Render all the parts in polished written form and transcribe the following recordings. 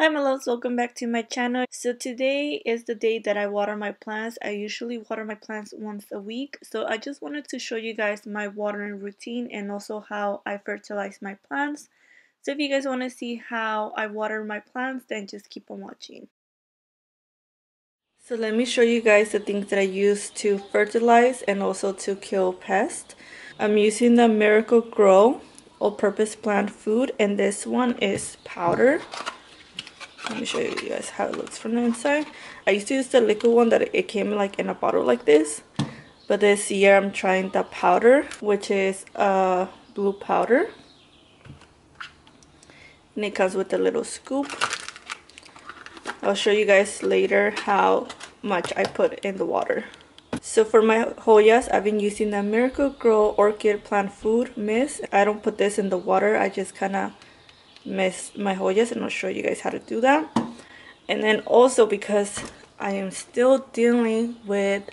Hi my loves, welcome back to my channel. So today is the day that I water my plants. I usually water my plants once a week. So I just wanted to show you guys my watering routine and also how I fertilize my plants. So if you guys want to see how I water my plants, then just keep on watching. So let me show you guys the things that I use to fertilize and also to kill pests. I'm using the Miracle-Gro all-purpose plant food, and this one is powder. Let me show you guys how it looks from the inside. I used to use the liquid one that it came like in a bottle like this. But this year I'm trying the powder, which is blue powder. And it comes with a little scoop. I'll show you guys later how much I put in the water. So for my Hoyas, I've been using the Miracle-Gro Orchid Plant Food Mist. I don't put this in the water. I just kind of mist my Hoyas, and I'll show you guys how to do that. And then also because I am still dealing with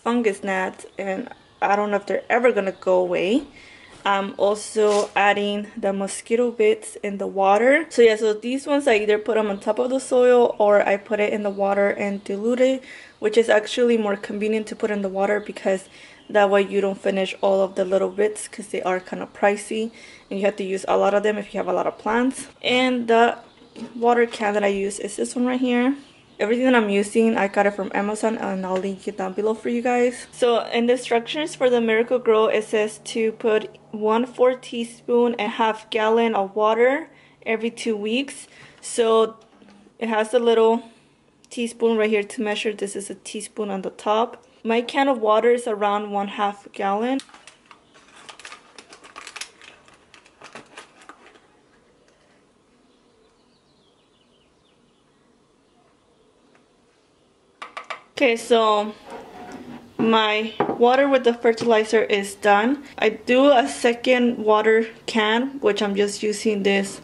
fungus gnats and I don't know if they're ever gonna go away, I'm also adding the mosquito bits in the water. So yeah, so these ones I either put them on top of the soil or I put it in the water and dilute it, which is actually more convenient to put in the water because that way you don't finish all of the little bits because they are kind of pricey and you have to use a lot of them if you have a lot of plants. And the water can that I use is this one right here. Everything that I'm using, I got it from Amazon, and I'll link it down below for you guys. So in the instructions for the Miracle-Gro, it says to put 1/4 teaspoon and 1/2 gallon of water every 2 weeks. So it has a little teaspoon right here to measure. This is a teaspoon on the top. My can of water is around 1/2 gallon. Okay, so my water with the fertilizer is done. I do a second water can, which I'm just using this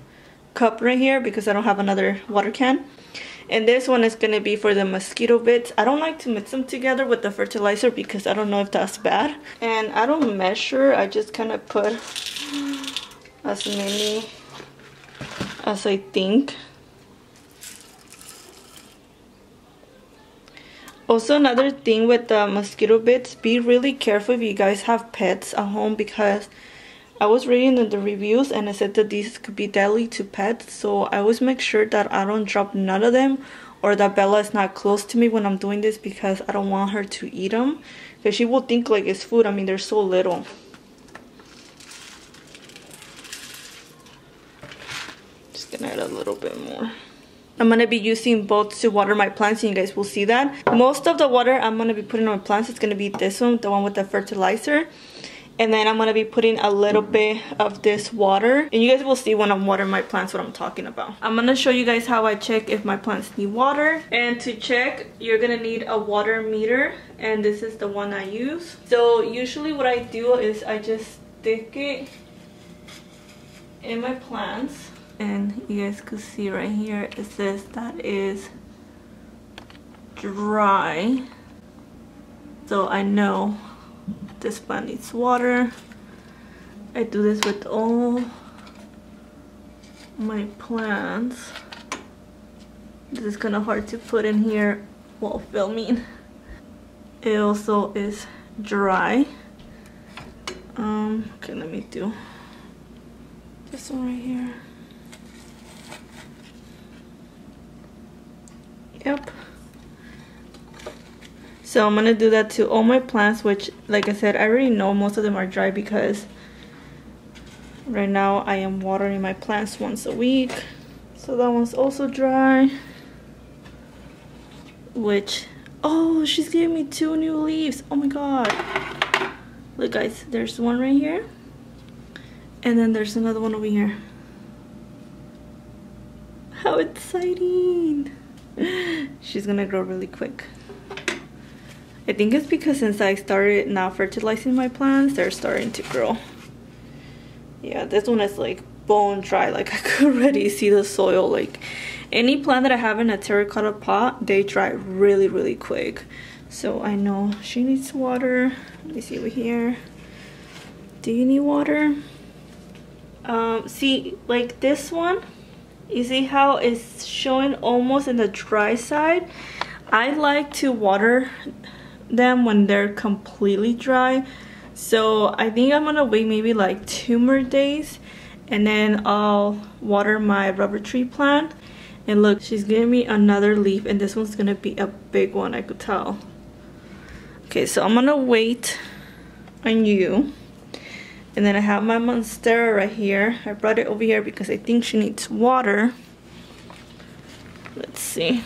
cup right here because I don't have another water can. And this one is going to be for the mosquito bits. I don't like to mix them together with the fertilizer because I don't know if that's bad. And I don't measure, I just kind of put as many as I think. Also, another thing with the mosquito bits, be really careful if you guys have pets at home because I was reading the reviews and it said that these could be deadly to pets. So I always make sure that I don't drop none of them or that Bella is not close to me when I'm doing this because I don't want her to eat them. Because she will think like it's food. I mean, they're so little. Just gonna add a little bit more. I'm going to be using both to water my plants and you guys will see that. Most of the water I'm going to be putting on my plants is going to be this one, the one with the fertilizer. And then I'm going to be putting a little bit of this water. And you guys will see when I'm watering my plants what I'm talking about. I'm going to show you guys how I check if my plants need water. And to check, you're going to need a water meter. And this is the one I use. So usually what I do is I just stick it in my plants. And you guys can see right here it says that is dry, so I know this plant needs water. I do this with all my plants. This is kind of hard to put in here while filming. It also is dry. Okay, let me do this one right here. Yep. So I'm gonna do that to all my plants, which like I said, I already know most of them are dry because right now I am watering my plants once a week. So that one's also dry. Which, oh, she's giving me 2 new leaves. Oh my god. Look guys, there's one right here. And then there's another one over here. How exciting. She's gonna grow really quick. I think it's because since I started now fertilizing my plants, they're starting to grow. Yeah, this one is like bone dry. Like I could already see the soil. Like any plant that I have in a terracotta pot, they dry really quick. So I know she needs water. Let me see over here. Do you need water? See, like this one, You see how it's showing almost in the dry side? I like to water them when they're completely dry. So I think I'm gonna wait maybe like 2 more days and then I'll water my rubber tree plant. And look, she's giving me another leaf and this one's gonna be a big one, I could tell. Okay, so I'm gonna wait on you. And then I have my monstera right here. I brought it over here because I think she needs water. Let's see.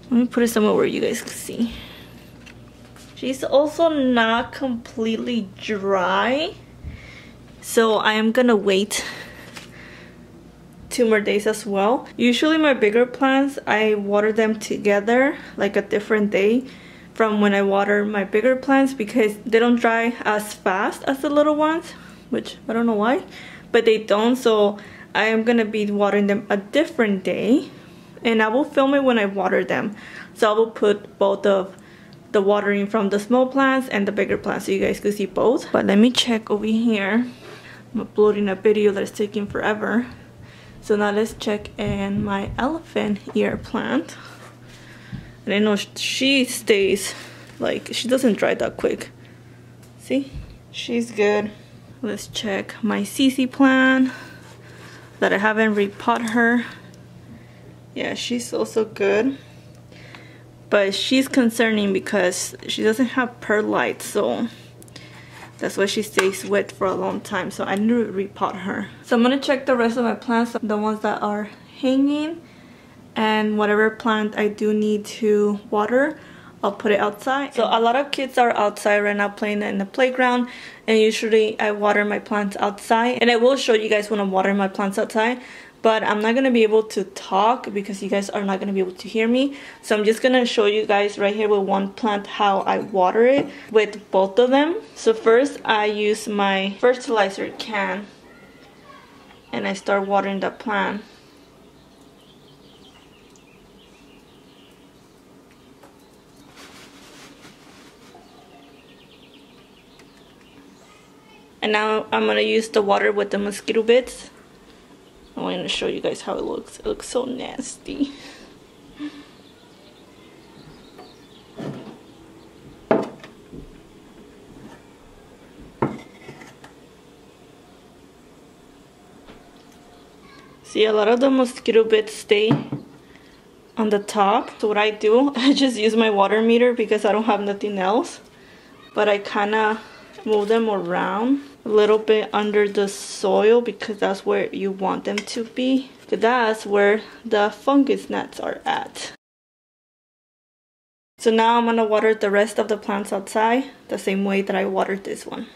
Let me put it somewhere where you guys can see. She's also not completely dry. So I am gonna wait 2 more days as well. Usually my bigger plants, I water them together, like a different day from when I water my bigger plants because they don't dry as fast as the little ones, which I don't know why, but they don't. So I am gonna be watering them a different day and I will film it when I water them. So I will put both of the watering from the small plants and the bigger plants so you guys can see both. But let me check over here. I'm uploading a video that is taking forever. So now let's check in my elephant ear plant. And I know she stays, like, she doesn't dry that quick. See? She's good. Let's check my CC plant that I haven't repot her. Yeah, she's also good. But she's concerning because she doesn't have perlite, so that's why she stays wet for a long time. So I need to repot her. So I'm gonna check the rest of my plants, the ones that are hanging, and whatever plant I do need to water, I'll put it outside. So a lot of kids are outside right now playing in the playground, and usually I water my plants outside. And I will show you guys when I'm watering my plants outside, but I'm not gonna be able to talk because you guys are not gonna be able to hear me. So I'm just gonna show you guys right here with one plant how I water it with both of them. So first I use my fertilizer can and I start watering the plant. And now I'm gonna use the water with the mosquito bits. I'm going to show you guys how it looks. It looks so nasty. See, a lot of the mosquito bits stay on the top. So what I do, I just use my water meter because I don't have nothing else. But I kind of move them around a little bit under the soil because that's where you want them to be. That's where the fungus gnats are at. So now I'm gonna water the rest of the plants outside the same way that I watered this one.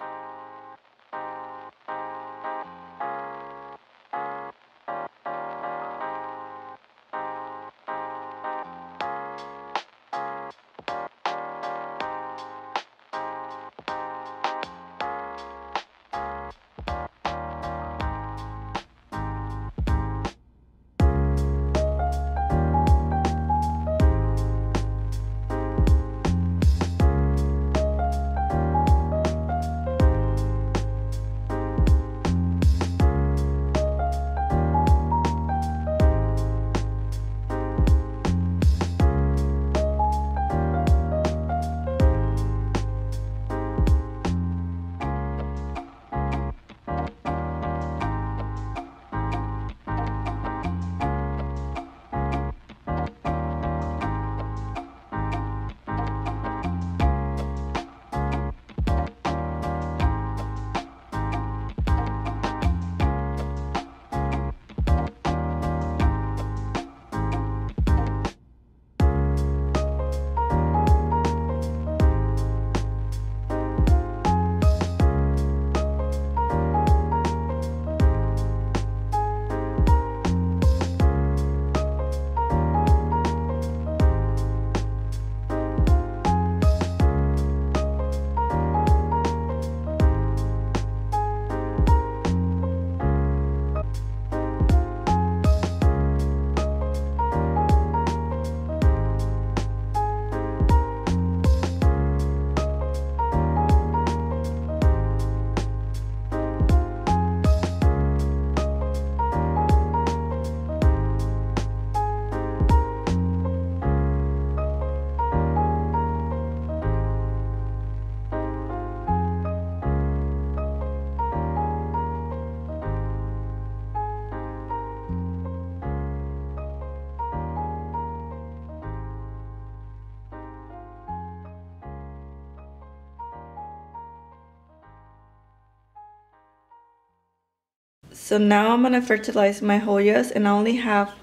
So now I'm gonna fertilize my Hoyas, and I only have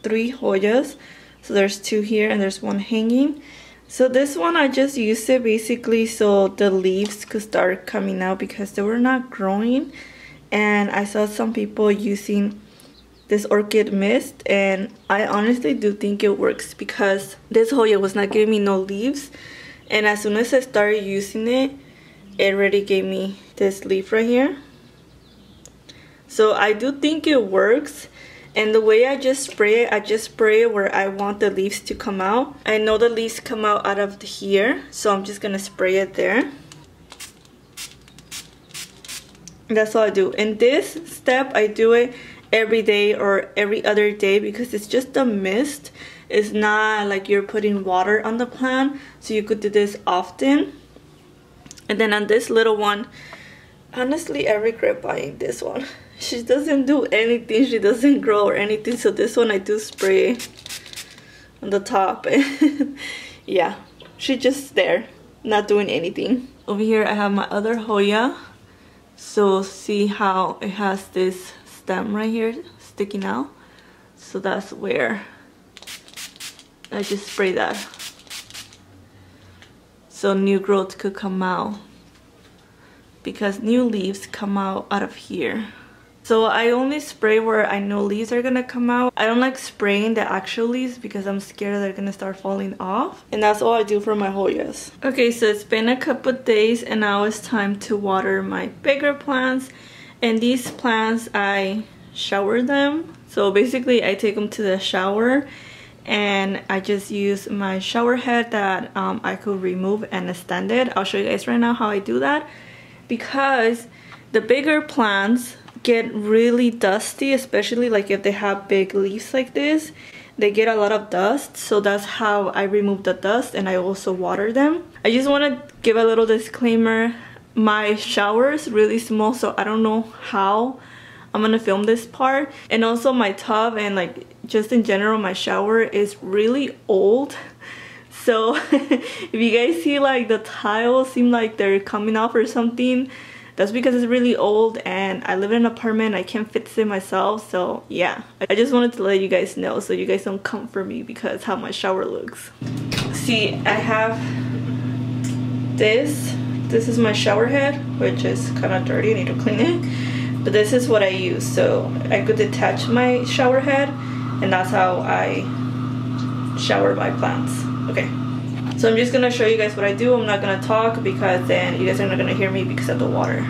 3 Hoyas. So there's 2 here and there's 1 hanging. So this one I just used it basically so the leaves could start coming out because they were not growing. And I saw some people using this orchid mist, and I honestly do think it works because this Hoya was not giving me no leaves, and as soon as I started using it, it already gave me this leaf right here. So I do think it works. And the way I just spray it where I want the leaves to come out. I know the leaves come out of here, so I'm just gonna spray it there. And that's all I do. In this step, I do it every day or every other day because it's just a mist. It's not like you're putting water on the plant, so you could do this often. And then on this little one, honestly, I regret buying this one. She doesn't do anything, she doesn't grow or anything, so this one I do spray on the top. Yeah, she's just there, not doing anything. Over here I have my other Hoya. So see how it has this stem right here sticking out? So that's where I just spray that. So new growth could come out, because new leaves come out of here. So I only spray where I know leaves are gonna come out. I don't like spraying the actual leaves because I'm scared they're gonna start falling off. And that's all I do for my Hoyas. Okay, so it's been a couple days and now it's time to water my bigger plants. And these plants, I shower them. So basically I take them to the shower and I just use my shower head that I could remove and extend it. I'll show you guys right now how I do that, because the bigger plants get really dusty, especially like if they have big leaves like this, they get a lot of dust. So that's how I remove the dust, and I also water them. I just want to give a little disclaimer. My shower is really small, so I don't know how I'm gonna film this part. And also my tub and like just in general my shower is really old. So if you guys see like the tiles seem like they're coming off or something, that's because it's really old and I live in an apartment. I can't fix it myself. So yeah, I just wanted to let you guys know so you guys don't come for me because how my shower looks. See, I have this. This is my shower head, which is kind of dirty. I need to clean it. But this is what I use. So I could detach my shower head, and that's how I shower my plants. Okay. So I'm just gonna show you guys what I do. I'm not gonna talk because then you guys are not gonna hear me because of the water.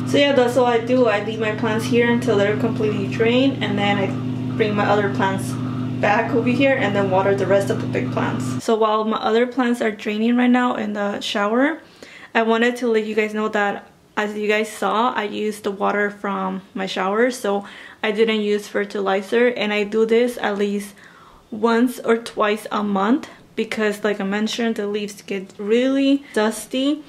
So yeah, that's all I do. I leave my plants here until they're completely drained, and then I bring my other plants back over here and then water the rest of the big plants. So while my other plants are draining right now in the shower, I wanted to let you guys know that as you guys saw, I used the water from my shower, so I didn't use fertilizer. And I do this at least once or twice a month because like I mentioned, the leaves get really dusty.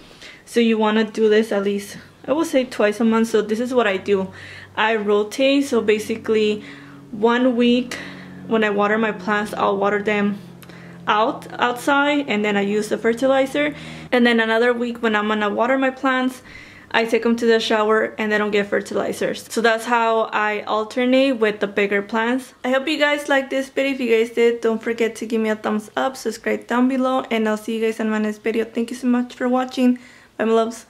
So you want to do this at least, I would say, twice a month. So this is what I do. I rotate. So basically 1 week when I water my plants, I'll water them outside and then I use the fertilizer. And then another week when I'm gonna water my plants, I take them to the shower and they don't get fertilizers. So that's how I alternate with the bigger plants. I hope you guys liked this video. If you guys did, don't forget to give me a thumbs up, subscribe down below, and I'll see you guys in my next video. Thank you so much for watching. Bye my loves.